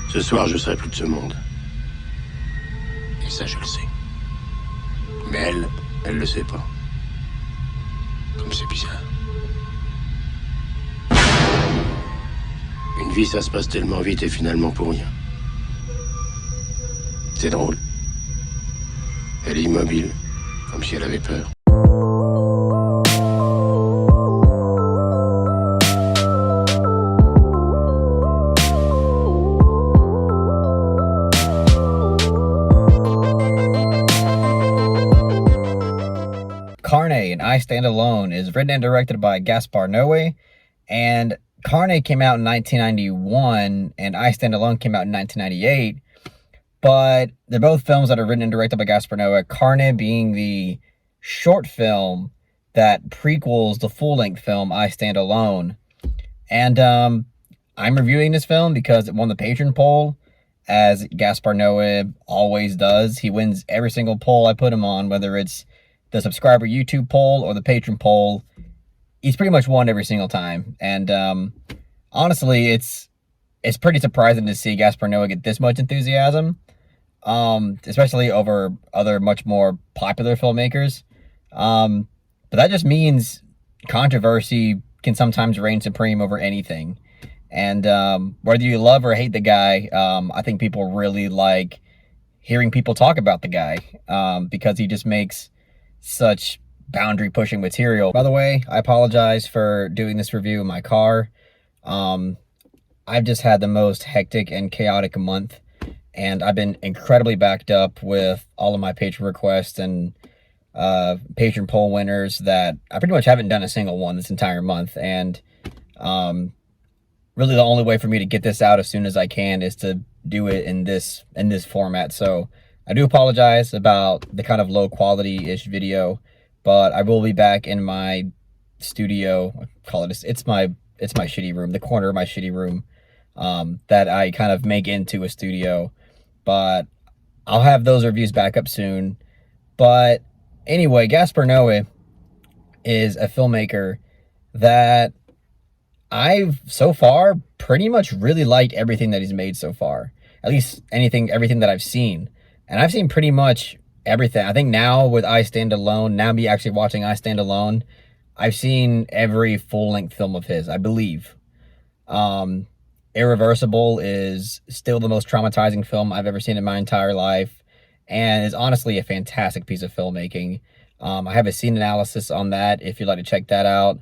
Ce soir, je serai plus de ce monde. Et ça, je le sais. Mais elle le sait pas. Comme c'est bizarre. Une vie, ça se passe tellement vite et finalement pour rien. C'est drôle. Elle est immobile, comme si elle avait peur. Carne and I Stand Alone is written and directed by Gaspar Noé, and Carne came out in 1991 and I Stand Alone came out in 1998, but they're both films that are written and directed by Gaspar Noé, Carne being the short film that prequels the full-length film I Stand Alone. And I'm reviewing this film because it won the patron poll, as Gaspar Noé always does. He wins every single poll I put him on, whether it's the subscriber YouTube poll or the patron poll. He's pretty much won every single time. And honestly, it's pretty surprising to see Gaspar Noé get this much enthusiasm, especially over other much more popular filmmakers. But that just means controversy can sometimes reign supreme over anything. And whether you love or hate the guy, I think people really like hearing people talk about the guy, because he just makes such boundary pushing material. By the way, I apologize for doing this review in my car. I've just had the most hectic and chaotic month, and I've been incredibly backed up with all of my patron requests and patron poll winners that I pretty much haven't done a single one this entire month. And really the only way for me to get this out as soon as I can is to do it in this format. So I do apologize about the kind of low quality-ish video, but I will be back in my studio. I call it, it's my shitty room, the corner of my shitty room, that I kind of make into a studio. But I'll have those reviews back up soon. But anyway, Gaspar Noé is a filmmaker that I've so far pretty much really liked everything that he's made so far. At least everything that I've seen. And I've seen pretty much everything. I think now with I Stand Alone, now me actually watching I Stand Alone, I've seen every full-length film of his, I believe. Irreversible is still the most traumatizing film I've ever seen in my entire life, and is honestly a fantastic piece of filmmaking. I have a scene analysis on that if you'd like to check that out.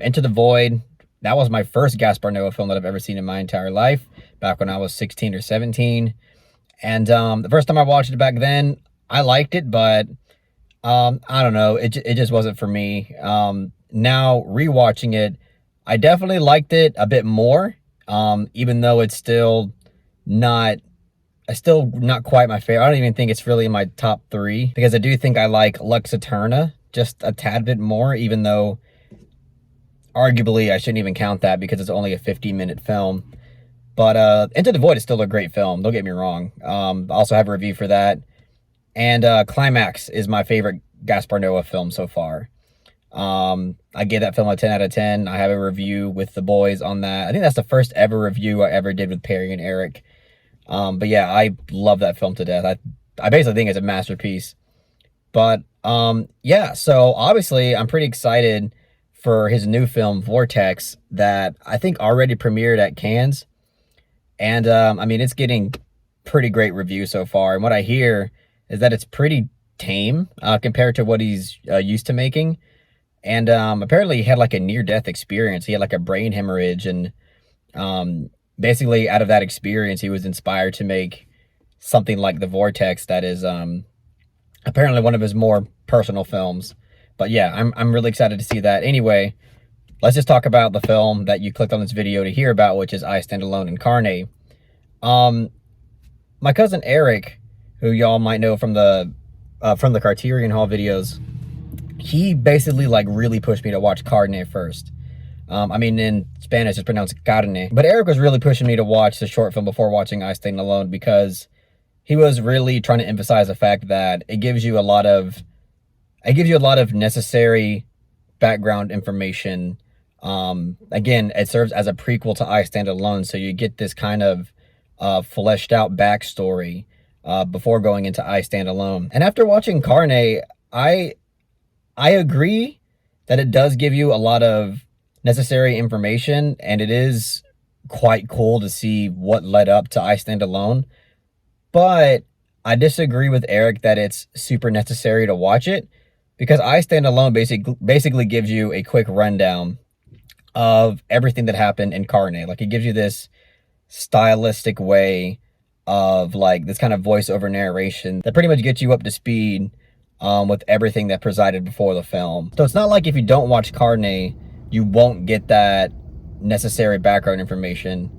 Into the Void, that was my first Gaspar Noé film that I've ever seen in my entire life, back when I was 16 or 17. And the first time I watched it back then, I liked it, but I don't know, it just wasn't for me. Now rewatching it, I definitely liked it a bit more, even though it's still not quite my favorite. I don't even think it's really in my top 3, because I do think I like Lux Eterna just a tad bit more, even though arguably I shouldn't even count that because it's only a 15-minute film. But Into the Void is still a great film, don't get me wrong. I also have a review for that. And Climax is my favorite Gaspar Noé film so far. I gave that film a 10 out of 10. I have a review with the boys on that. I think that's the first ever review I ever did with Perry and Eric. But yeah, I love that film to death. I basically think it's a masterpiece. But yeah, so obviously I'm pretty excited for his new film, Vortex, that I think already premiered at Cannes. And I mean, it's getting pretty great reviews so far. And what I hear is that it's pretty tame compared to what he's used to making. And apparently he had like a near-death experience. He had like a brain hemorrhage. And basically out of that experience, he was inspired to make something like The Vortex that is apparently one of his more personal films. But yeah, I'm really excited to see that. Anyway, let's just talk about the film that you clicked on this video to hear about, which is I Stand Alone and Carne. My cousin Eric, who y'all might know from the Criterion Hall videos, he basically like really pushed me to watch Carne first. I mean, in Spanish it's pronounced Carne. But Eric was really pushing me to watch the short film before watching I Stand Alone, because he was really trying to emphasize the fact that it gives you a lot of necessary background information. Again, it serves as a prequel to I Stand Alone, so you get this kind of fleshed out backstory before going into I Stand Alone. And after watching Carne, I agree that it does give you a lot of necessary information, and it is quite cool to see what led up to I Stand Alone. But I disagree with Eric that it's super necessary to watch it, because I Stand Alone basically gives you a quick rundown of everything that happened in Carne. Like, it gives you this stylistic way of like this kind of voiceover narration that pretty much gets you up to speed with everything that presided before the film. So it's not like if you don't watch Carne, you won't get that necessary background information.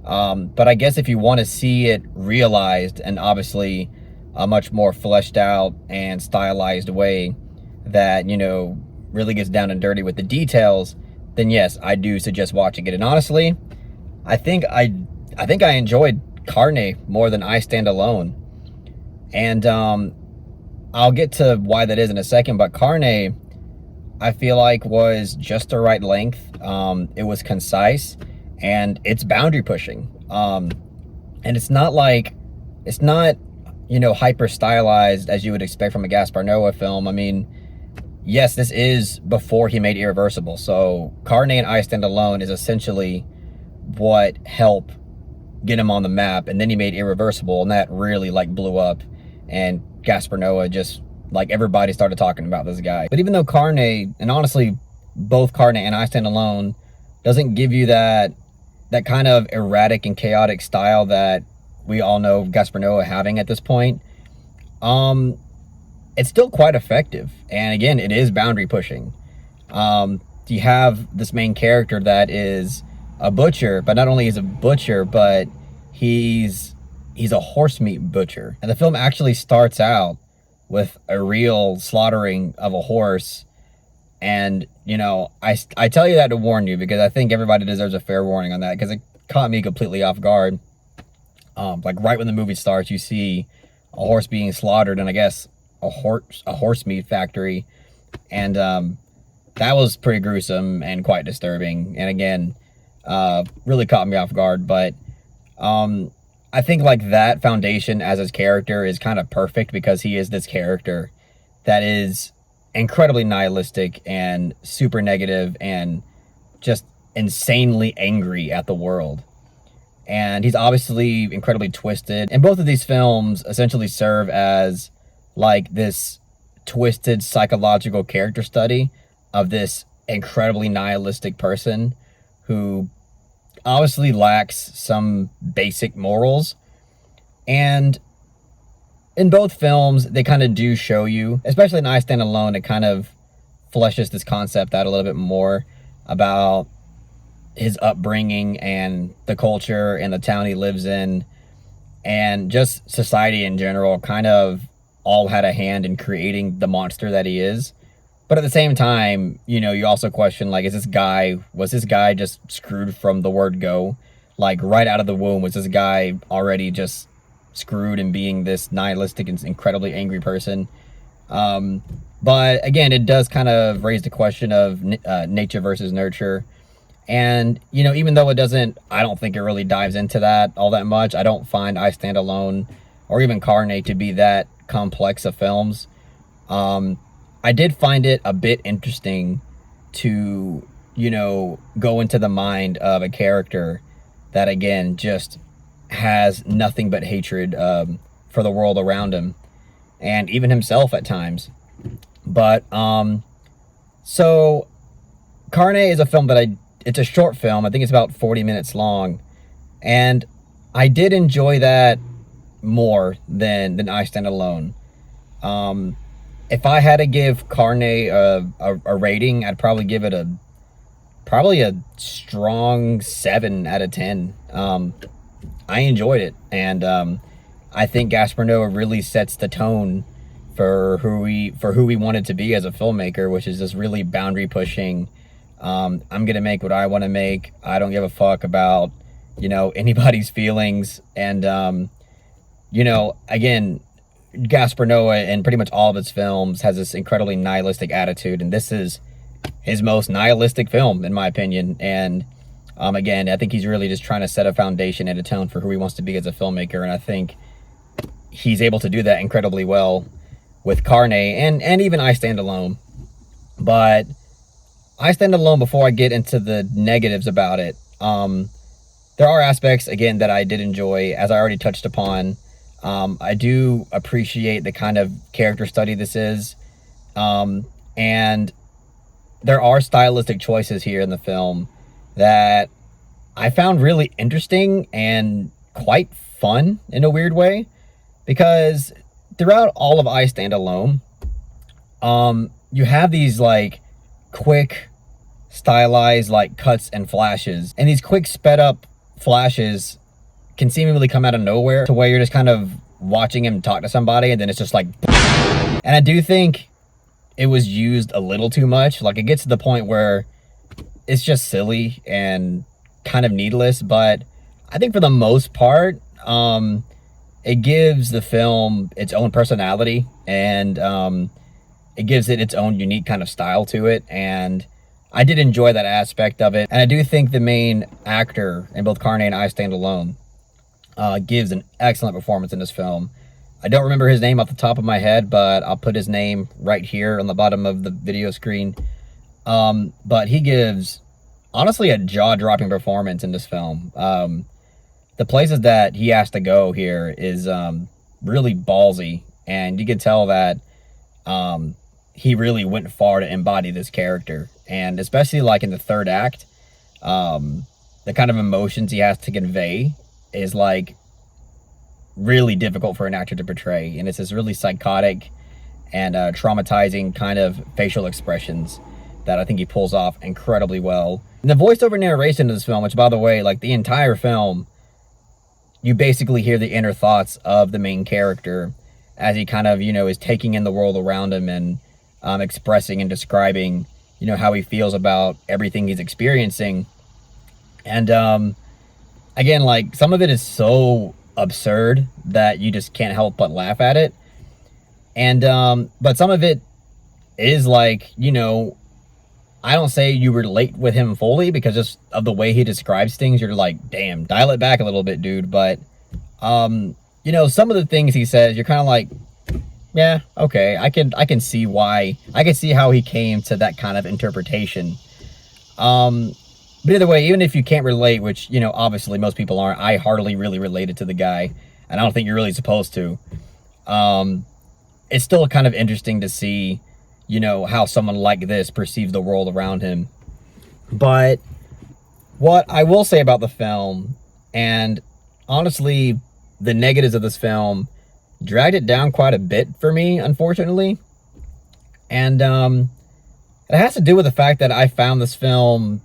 But I guess if you want to see it realized and obviously a much more fleshed out and stylized way that, you know, really gets down and dirty with the details, then yes, I do suggest watching it. And honestly, I think I enjoyed Carne more than I Stand Alone. And I'll get to why that is in a second, but Carne, I feel like, was just the right length. It was concise, and it's boundary pushing. And it's not, you know, hyper stylized as you would expect from a Gaspar Noé film. I mean, yes, this is before he made Irreversible. So Carne and I Stand Alone is essentially what helped get him on the map, and then he made Irreversible, and that really like blew up, and Gaspar Noé just, like, everybody started talking about this guy. But even though Carne, and honestly both Carne and I Stand Alone, doesn't give you that kind of erratic and chaotic style that we all know Gaspar Noé having at this point, it's still quite effective. And again, it is boundary pushing. You have this main character that is a butcher, but not only is a butcher, but he's a horse meat butcher. And the film actually starts out with a real slaughtering of a horse. And, you know, I tell you that to warn you, because I think everybody deserves a fair warning on that, because it caught me completely off guard. Like, right when the movie starts, you see a horse being slaughtered, and I guess a horse meat factory. And that was pretty gruesome and quite disturbing. And again, really caught me off guard. But I think, like, that foundation as his character is kind of perfect, because he is this character that is incredibly nihilistic and super negative and just insanely angry at the world. And he's obviously incredibly twisted. And both of these films essentially serve as like this twisted psychological character study of this incredibly nihilistic person who obviously lacks some basic morals. And in both films, they kind of do show you, especially in I Stand Alone, it kind of fleshes this concept out a little bit more about his upbringing and the culture and the town he lives in, and just society in general kind of all had a hand in creating the monster that he is. But at the same time, you know, you also question, like, was this guy just screwed from the word go? Like, right out of the womb, was this guy already just screwed in being this nihilistic and incredibly angry person? But again, it does kind of raise the question of nature versus nurture. And, you know, even though it doesn't, I don't think it really dives into that all that much. I don't find I Stand Alone or even Carne to be that complex of films. I did find it a bit interesting to, you know, go into the mind of a character that, again, just has nothing but hatred for the world around him, and even himself at times. But so Carne is a film that it's a short film. I think it's about 40 minutes long, and I did enjoy that more than I Stand Alone. If I had to give Carne a rating, I'd probably give it a strong 7 out of 10. I enjoyed it, and I think Gaspar Noé really sets the tone for who we wanted to be as a filmmaker, which is this really boundary pushing. I'm gonna make what I want to make. I don't give a fuck about, you know, anybody's feelings. And you know, again, Gaspar Noé in pretty much all of his films has this incredibly nihilistic attitude, and this is his most nihilistic film, in my opinion. And Again, I think he's really just trying to set a foundation and a tone for who he wants to be as a filmmaker, and I think he's able to do that incredibly well with Carne and even I Stand Alone. But I Stand Alone, before I get into the negatives about it, there are aspects, again, that I did enjoy, as I already touched upon. I do appreciate the kind of character study this is. And there are stylistic choices here in the film that I found really interesting and quite fun in a weird way. Because throughout all of I Stand Alone, you have these, like, quick, stylized, like, cuts and flashes. And these quick, sped up flashes can seemingly come out of nowhere to where you're just kind of watching him talk to somebody, and then it's just like... And I do think it was used a little too much. Like, it gets to the point where it's just silly and kind of needless, but I think for the most part, it gives the film its own personality, and it gives it its own unique kind of style to it, and I did enjoy that aspect of it. And I do think the main actor in both Carne and I Stand Alone gives an excellent performance in this film. I don't remember his name off the top of my head, but I'll put his name right here on the bottom of the video screen. But he gives, honestly, a jaw-dropping performance in this film. The places that he has to go here is really ballsy, and you can tell that he really went far to embody this character. And especially like in the third act, the kind of emotions he has to convey is like really difficult for an actor to portray. And it's this really psychotic and traumatizing kind of facial expressions that I think he pulls off incredibly well. And the voiceover narration of this film, which, by the way, like the entire film, you basically hear the inner thoughts of the main character as he kind of, you know, is taking in the world around him and expressing and describing, you know, how he feels about everything he's experiencing. And again, like, some of it is so absurd that you just can't help but laugh at it. And but some of it is like, you know, I don't say you relate with him fully, because just of the way he describes things, you're like, damn, dial it back a little bit, dude. But you know, some of the things he says, you're kind of like, yeah, okay, I can see why. I can see how he came to that kind of interpretation. But either way, even if you can't relate, which, you know, obviously most people aren't, I hardly really related to the guy, and I don't think you're really supposed to. It's still kind of interesting to see, you know, how someone like this perceives the world around him. But what I will say about the film, and honestly, the negatives of this film dragged it down quite a bit for me, unfortunately. And it has to do with the fact that I found this film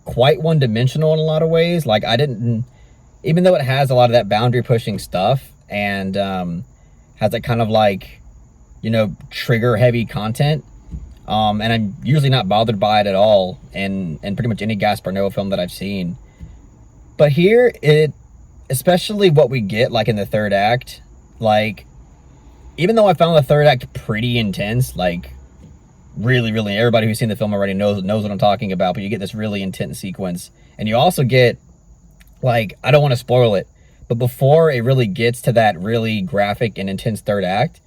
quite one-dimensional in a lot of ways. Like, I didn't, even though it has a lot of that boundary-pushing stuff and has that kind of, like, you know, trigger-heavy content, and I'm usually not bothered by it at all in pretty much any Gaspar Noé film that I've seen. But here, especially what we get, like, in the third act, like, even though I found the third act pretty intense, like, really, everybody who's seen the film already knows what I'm talking about, but you get this really intense sequence. And you also get, like, I don't want to spoil it, but before it really gets to that really graphic and intense third act,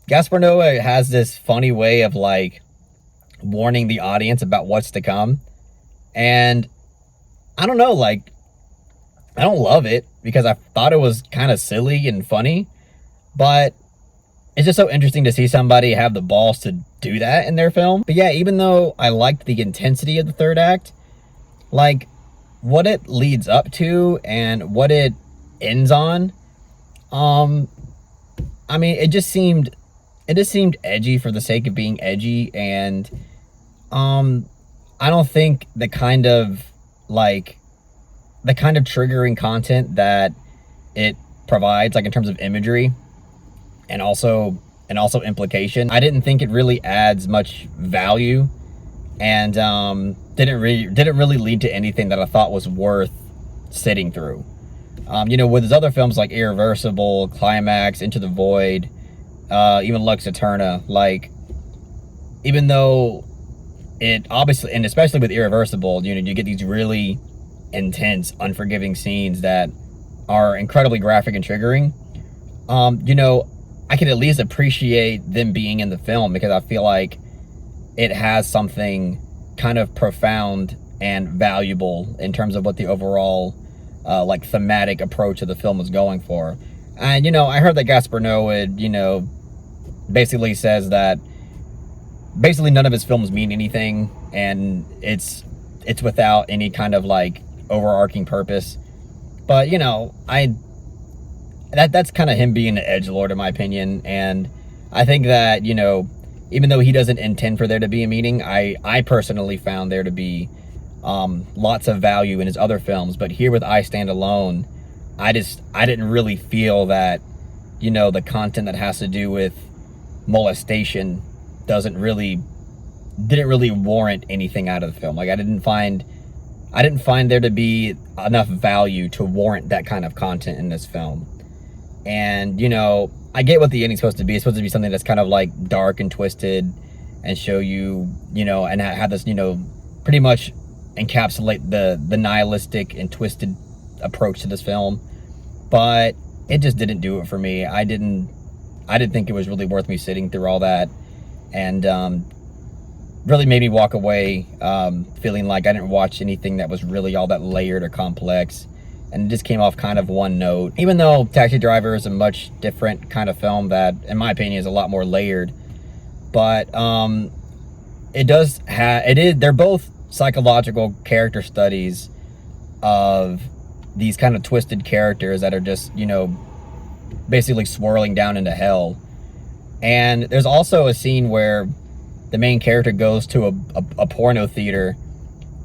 Gaspar Noé has this funny way of, like, warning the audience about what's to come. And I don't know, like, I don't love it, because I thought it was kind of silly and funny, but it's just so interesting to see somebody have the balls to do that in their film. But yeah, even though I liked the intensity of the third act, like, what it leads up to and what it ends on, I mean, it just seemed edgy for the sake of being edgy. And I don't think the kind of triggering content that it provides, like in terms of imagery and also implication, I didn't think it really adds much value, and didn't really lead to anything that I thought was worth sitting through. You know, with his other films like Irreversible, Climax, Into the Void, even Lux Eterna, like, even though it obviously, and especially with Irreversible, you get these really intense, unforgiving scenes that are incredibly graphic and triggering. I can at least appreciate them being in the film because I feel like it has something kind of profound and valuable in terms of what the overall like thematic approach of the film was going for. And I heard that Gaspar Noé basically says that basically none of his films mean anything, and it's without any kind of like overarching purpose. But that's kind of him being an edgelord in my opinion, and I think that even though he doesn't intend for there to be a meaning, I personally found there to be lots of value in his other films. But here with I Stand Alone, I didn't really feel that the content that has to do with molestation didn't really warrant anything out of the film. Like I didn't find there to be enough value to warrant that kind of content in this film. And I get what the ending's supposed to be. It's supposed to be something that's kind of like dark and twisted and show you and have this pretty much encapsulate the nihilistic and twisted approach to this film. But it just didn't do it for me. I didn't think it was really worth me sitting through all that, and really made me walk away feeling like I didn't watch anything that was really all that layered or complex, and it just came off kind of one note. Even though Taxi Driver is a much different kind of film that, in my opinion, is a lot more layered, but they're both psychological character studies of these kind of twisted characters that are just basically swirling down into hell. And there's also a scene where the main character goes to a porno theater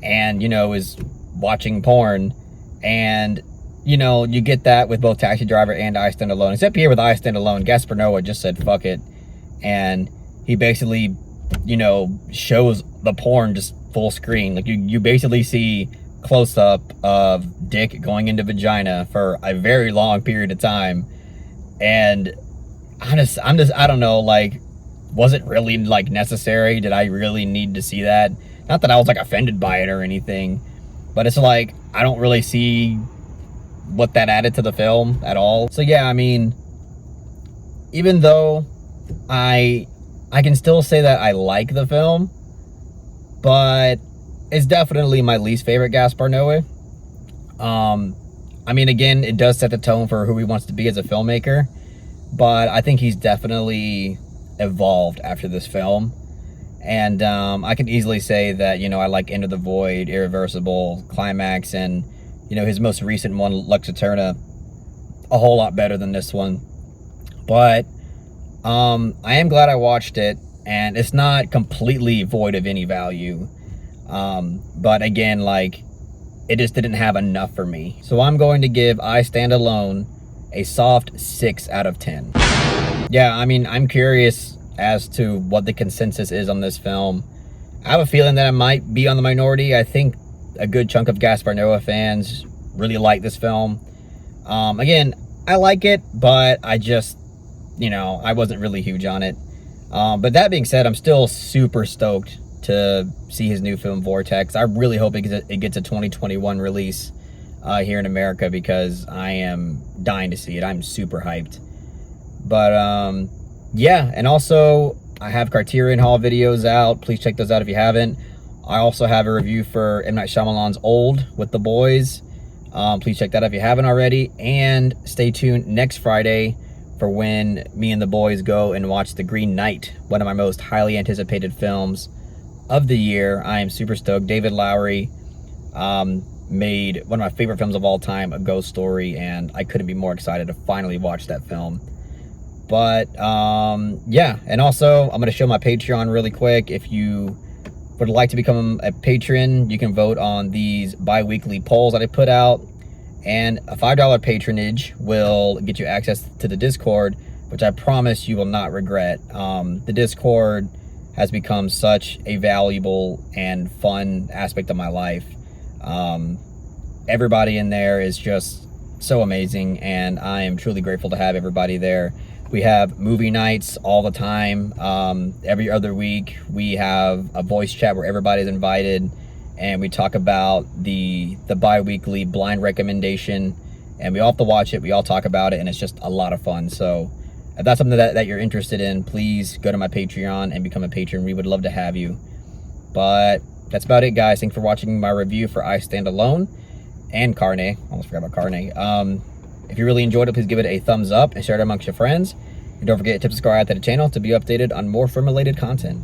and is watching porn, and you get that with both Taxi Driver and I Stand Alone, except here with I Stand Alone, Gaspar Noé just said fuck it, and he basically shows the porn just full screen. Like you basically see close up of dick going into vagina for a very long period of time, and I don't know, like, was it really like necessary? Did I really need to see that? Not that I was like offended by it or anything, but it's like I don't really see what that added to the film at all. So yeah, I mean, even though I can still say that I like the film, but it's definitely my least favorite Gaspar Noé. I mean, again, it does set the tone for who he wants to be as a filmmaker, but I think he's definitely evolved after this film. And I can easily say that, I like Into the Void, Irreversible, Climax, and, his most recent one, Lux Eterna, a whole lot better than this one. But I am glad I watched it, and it's not completely void of any value. But again, like, it just didn't have enough for me. So I'm going to give I Stand Alone a soft 6 out of 10. Yeah, I mean, I'm curious as to what the consensus is on this film. I have a feeling that I might be on the minority. I think a good chunk of Gaspar Noé fans really like this film. Again, I like it, but I just, I wasn't really huge on it. But that being said, I'm still super stoked to see his new film Vortex. I really hope it gets a 2021 release here in America, because I am dying to see it. I'm super hyped. But yeah, and also I have Criterion Hall videos out. Please check those out if you haven't. I also have a review for M. Night Shyamalan's Old with the boys. Please check that out if you haven't already. And stay tuned next Friday for when me and the boys go and watch The Green Knight, one of my most highly anticipated films of the year. I am super stoked. David Lowery made one of my favorite films of all time, A Ghost Story, and I couldn't be more excited to finally watch that film. But yeah, and also I'm going to show my Patreon really quick. If you would like to become a patron, you can vote on these bi-weekly polls that I put out, and a $5 patronage will get you access to the Discord, which I promise you will not regret. The Discord has become such a valuable and fun aspect of my life. Everybody in there is just so amazing, and I am truly grateful to have everybody there. We have movie nights all the time. Every other week, we have a voice chat where everybody's invited, and we talk about the bi-weekly blind recommendation, and we all have to watch it. We all talk about it, and it's just a lot of fun. So if that's something that you're interested in, please go to my Patreon and become a patron. We would love to have you. But that's about it, guys. Thanks for watching my review for I Stand Alone and Carne. Almost forgot about Carne. If you really enjoyed it, please give it a thumbs up and share it amongst your friends. And don't forget to subscribe to the channel to be updated on more film-related content.